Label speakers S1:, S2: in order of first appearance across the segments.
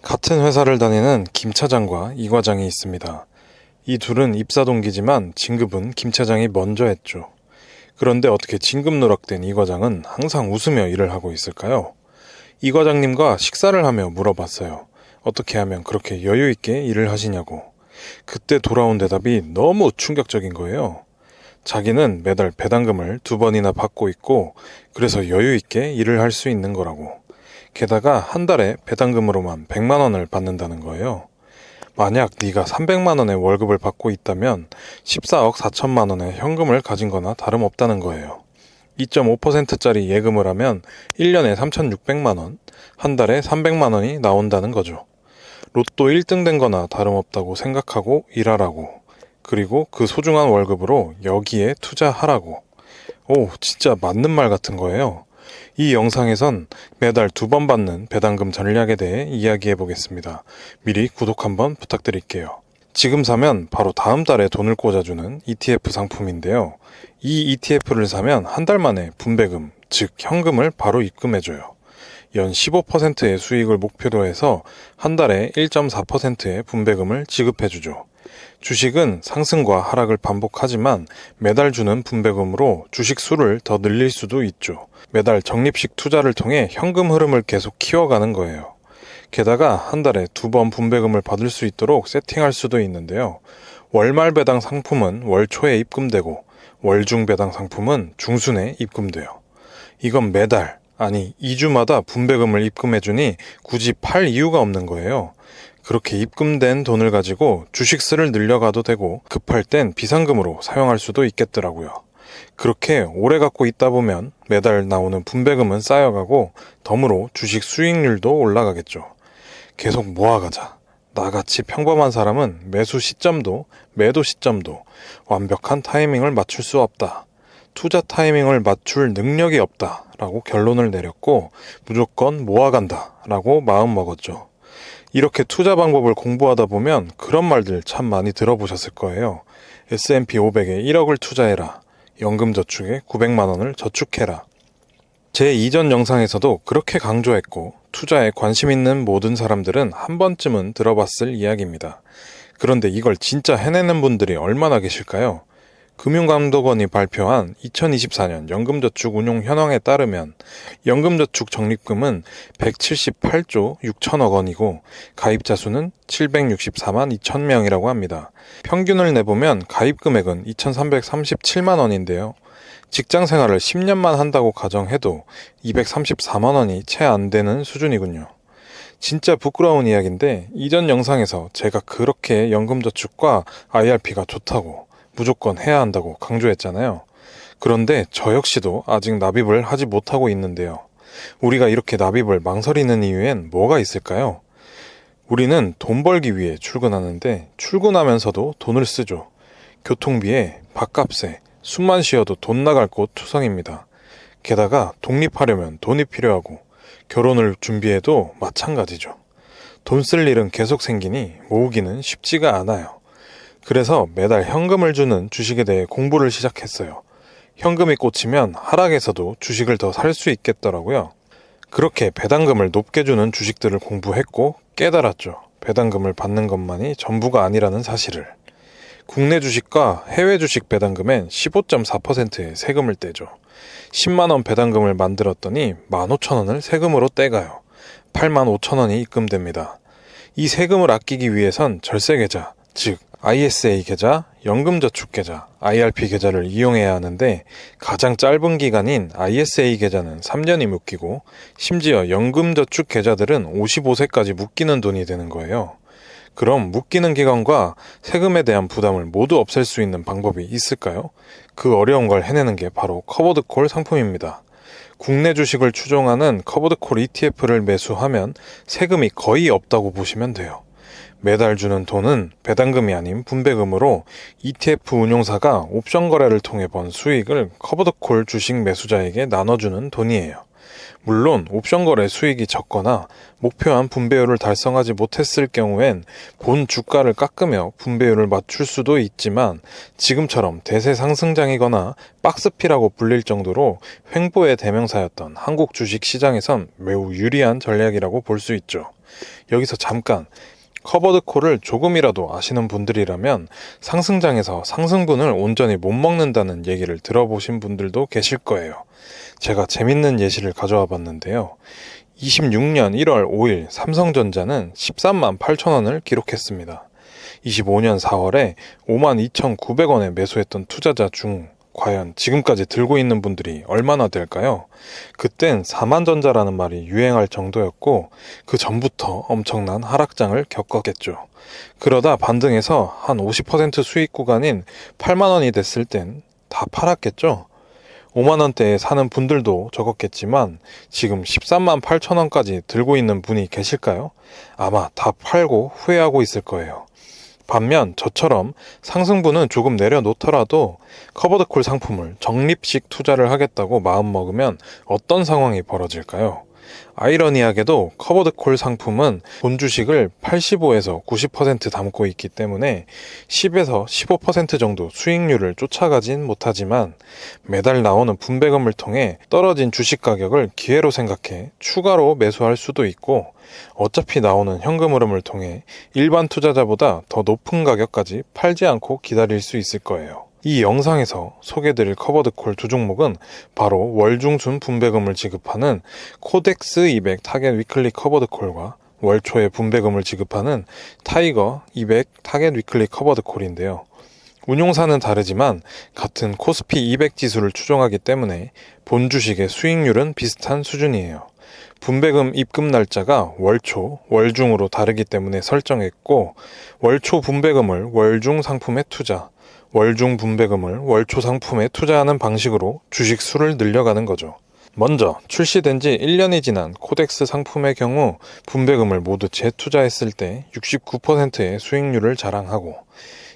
S1: 같은 회사를 다니는 김 차장과 이 과장이 있습니다. 이 둘은 입사 동기지만 진급은 김 차장이 먼저 했죠. 그런데 어떻게 진급 누락된 이 과장은 항상 웃으며 일을 하고 있을까요? 이 과장님과 식사를 하며 물어봤어요. 어떻게 하면 그렇게 여유 있게 일을 하시냐고. 그때 돌아온 대답이 너무 충격적인 거예요. 자기는 매달 배당금을 2번이나 받고 있고 그래서 여유 있게 일을 할 수 있는 거라고. 게다가 한 달에 배당금으로만 100만 원을 받는다는 거예요. 만약 네가 300만 원의 월급을 받고 있다면 14억 4천만 원의 현금을 가진 거나 다름없다는 거예요. 2.5%짜리 예금을 하면 1년에 3,600만 원, 한 달에 300만 원이 나온다는 거죠. 로또 1등 된 거나 다름없다고 생각하고 일하라고. 그리고 그 소중한 월급으로 여기에 투자하라고. 오, 진짜 맞는 말 같은 거예요. 이 영상에선 매달 2번 받는 배당금 전략에 대해 이야기해 보겠습니다. 미리 구독 한번 부탁드릴게요. 지금 사면 바로 다음 달에 돈을 꽂아주는 ETF 상품인데요. 이 ETF를 사면 한 달 만에 분배금, 즉 현금을 바로 입금해줘요. 연 15%의 수익을 목표로 해서 한 달에 1.4%의 분배금을 지급해주죠. 주식은 상승과 하락을 반복하지만 매달 주는 분배금으로 주식 수를 더 늘릴 수도 있죠. 매달 적립식 투자를 통해 현금 흐름을 계속 키워가는 거예요. 게다가 한 달에 2번 분배금을 받을 수 있도록 세팅할 수도 있는데요. 월말 배당 상품은 월 초에 입금되고 월중 배당 상품은 중순에 입금돼요. 이건 매달, 아니 2주마다 분배금을 입금해주니 굳이 팔 이유가 없는 거예요. 그렇게 입금된 돈을 가지고 주식수를 늘려가도 되고 급할 땐 비상금으로 사용할 수도 있겠더라고요. 그렇게 오래 갖고 있다 보면 매달 나오는 분배금은 쌓여가고 덤으로 주식 수익률도 올라가겠죠. 계속 모아가자. 나같이 평범한 사람은 매수 시점도 매도 시점도 완벽한 타이밍을 맞출 수 없다. 투자 타이밍을 맞출 능력이 없다 라고 결론을 내렸고 무조건 모아간다 라고 마음먹었죠. 이렇게 투자 방법을 공부하다 보면 그런 말들 참 많이 들어보셨을 거예요. S&P 500에 1억을 투자해라. 연금저축에 900만 원을 저축해라. 제 이전 영상에서도 그렇게 강조했고 투자에 관심 있는 모든 사람들은 한 번쯤은 들어봤을 이야기입니다. 그런데 이걸 진짜 해내는 분들이 얼마나 계실까요? 금융감독원이 발표한 2024년 연금저축 운용 현황에 따르면 연금저축 적립금은 178조 6천억 원이고 가입자 수는 764만 2천 명이라고 합니다. 평균을 내보면 가입 금액은 2,337만 원인데요. 직장 생활을 10년만 한다고 가정해도 234만 원이 채 안 되는 수준이군요. 진짜 부끄러운 이야기인데 이전 영상에서 제가 그렇게 연금저축과 IRP가 좋다고 무조건 해야 한다고 강조했잖아요. 그런데 저 역시도 아직 납입을 하지 못하고 있는데요. 우리가 이렇게 납입을 망설이는 이유엔 뭐가 있을까요? 우리는 돈 벌기 위해 출근하는데 출근하면서도 돈을 쓰죠. 교통비에, 밥값에, 숨만 쉬어도 돈 나갈 곳 투성입니다. 게다가 독립하려면 돈이 필요하고 결혼을 준비해도 마찬가지죠. 돈 쓸 일은 계속 생기니 모으기는 쉽지가 않아요. 그래서 매달 현금을 주는 주식에 대해 공부를 시작했어요. 현금이 꽂히면 하락에서도 주식을 더 살 수 있겠더라고요. 그렇게 배당금을 높게 주는 주식들을 공부했고 깨달았죠. 배당금을 받는 것만이 전부가 아니라는 사실을. 국내 주식과 해외 주식 배당금엔 15.4%의 세금을 떼죠. 10만 원 배당금을 만들었더니 15,000원을 세금으로 떼가요. 85,000원이 입금됩니다. 이 세금을 아끼기 위해선 절세계좌, 즉 ISA 계좌, 연금저축 계좌, IRP 계좌를 이용해야 하는데 가장 짧은 기간인 ISA 계좌는 3년이 묶이고 심지어 연금저축 계좌들은 55세까지 묶이는 돈이 되는 거예요. 그럼 묶이는 기간과 세금에 대한 부담을 모두 없앨 수 있는 방법이 있을까요? 그 어려운 걸 해내는 게 바로 커버드콜 상품입니다. 국내 주식을 추종하는 커버드콜 ETF를 매수하면 세금이 거의 없다고 보시면 돼요. 매달 주는 돈은 배당금이 아닌 분배금으로 ETF 운용사가 옵션 거래를 통해 번 수익을 커버드콜 주식 매수자에게 나눠주는 돈이에요. 물론 옵션 거래 수익이 적거나 목표한 분배율을 달성하지 못했을 경우엔 본 주가를 깎으며 분배율을 맞출 수도 있지만 지금처럼 대세 상승장이거나 박스피라고 불릴 정도로 횡보의 대명사였던 한국 주식 시장에선 매우 유리한 전략이라고 볼 수 있죠. 여기서 잠깐 커버드콜을 조금이라도 아시는 분들이라면 상승장에서 상승분을 온전히 못 먹는다는 얘기를 들어보신 분들도 계실 거예요. 제가 재밌는 예시를 가져와 봤는데요. 26년 1월 5일 삼성전자는 13만 8천 원을 기록했습니다. 25년 4월에 52,900원에 매수했던 투자자 중 과연 지금까지 들고 있는 분들이 얼마나 될까요? 그땐 4만전자라는 말이 유행할 정도였고 그 전부터 엄청난 하락장을 겪었겠죠. 그러다 반등해서 한 50% 수익 구간인 8만원이 됐을 땐 다 팔았겠죠. 5만원대에 사는 분들도 적었겠지만 지금 13만 8천원까지 들고 있는 분이 계실까요? 아마 다 팔고 후회하고 있을 거예요. 반면 저처럼 상승분은 조금 내려놓더라도 커버드콜 상품을 적립식 투자를 하겠다고 마음먹으면 어떤 상황이 벌어질까요? 아이러니하게도 커버드콜 상품은 본 주식을 85에서 90% 담고 있기 때문에 10에서 15% 정도 수익률을 쫓아가진 못하지만 매달 나오는 분배금을 통해 떨어진 주식 가격을 기회로 생각해 추가로 매수할 수도 있고 어차피 나오는 현금 흐름을 통해 일반 투자자보다 더 높은 가격까지 팔지 않고 기다릴 수 있을 거예요. 이 영상에서 소개드릴 커버드콜 두 종목은 바로 월중순 분배금을 지급하는 코덱스 200 타겟 위클리 커버드콜과 월초에 분배금을 지급하는 타이거 200 타겟 위클리 커버드콜인데요. 운용사는 다르지만 같은 코스피 200 지수를 추종하기 때문에 본 주식의 수익률은 비슷한 수준이에요. 분배금 입금 날짜가 월초, 월중으로 다르기 때문에 설정했고 월초 분배금을 월중 상품에 투자, 월중 분배금을 월초 상품에 투자하는 방식으로 주식 수를 늘려가는 거죠. 먼저 출시된 지 1년이 지난 코덱스 상품의 경우 분배금을 모두 재투자했을 때 69%의 수익률을 자랑하고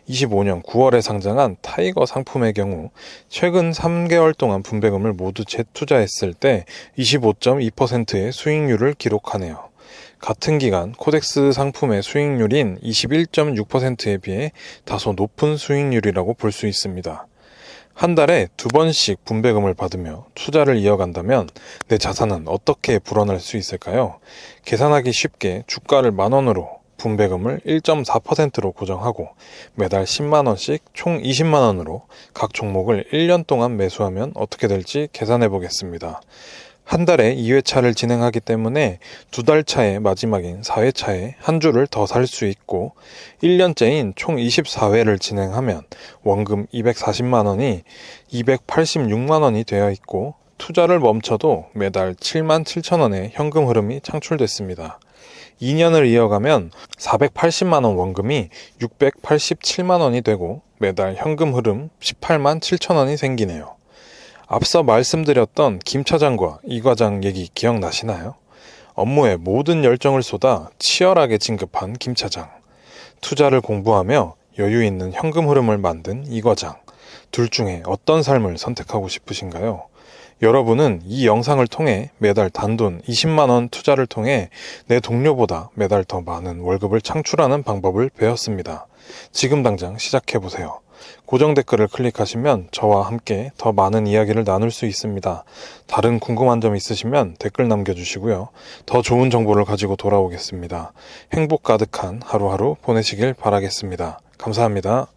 S1: 25년 9월에 상장한 타이거 상품의 경우 최근 3개월 동안 분배금을 모두 재투자했을 때 25.2%의 수익률을 기록하네요. 같은 기간 코덱스 상품의 수익률인 21.6%에 비해 다소 높은 수익률이라고 볼 수 있습니다. 한 달에 2번씩 분배금을 받으며 투자를 이어간다면 내 자산은 어떻게 불어날 수 있을까요? 계산하기 쉽게 주가를 10,000원으로 분배금을 1.4%로 고정하고 매달 10만원씩 총 20만원으로 각 종목을 1년 동안 매수하면 어떻게 될지 계산해 보겠습니다. 한 달에 2회차를 진행하기 때문에 2달 차의 마지막인 4회차에 한 주를 더 살 수 있고 1년째인 총 24회를 진행하면 원금 240만원이 286만원이 되어 있고 투자를 멈춰도 매달 7만 7천원의 현금 흐름이 창출됐습니다. 2년을 이어가면 480만원 원금이 687만원이 되고 매달 현금 흐름 18만 7천원이 생기네요. 앞서 말씀드렸던 김 차장과 이 과장 얘기 기억나시나요? 업무에 모든 열정을 쏟아 치열하게 진급한 김 차장. 투자를 공부하며 여유 있는 현금 흐름을 만든 이 과장. 둘 중에 어떤 삶을 선택하고 싶으신가요? 여러분은 이 영상을 통해 매달 단돈 20만원 투자를 통해 내 동료보다 매달 더 많은 월급을 창출하는 방법을 배웠습니다. 지금 당장 시작해보세요. 고정 댓글을 클릭하시면 저와 함께 더 많은 이야기를 나눌 수 있습니다. 다른 궁금한 점 있으시면 댓글 남겨주시고요. 더 좋은 정보를 가지고 돌아오겠습니다. 행복 가득한 하루하루 보내시길 바라겠습니다. 감사합니다.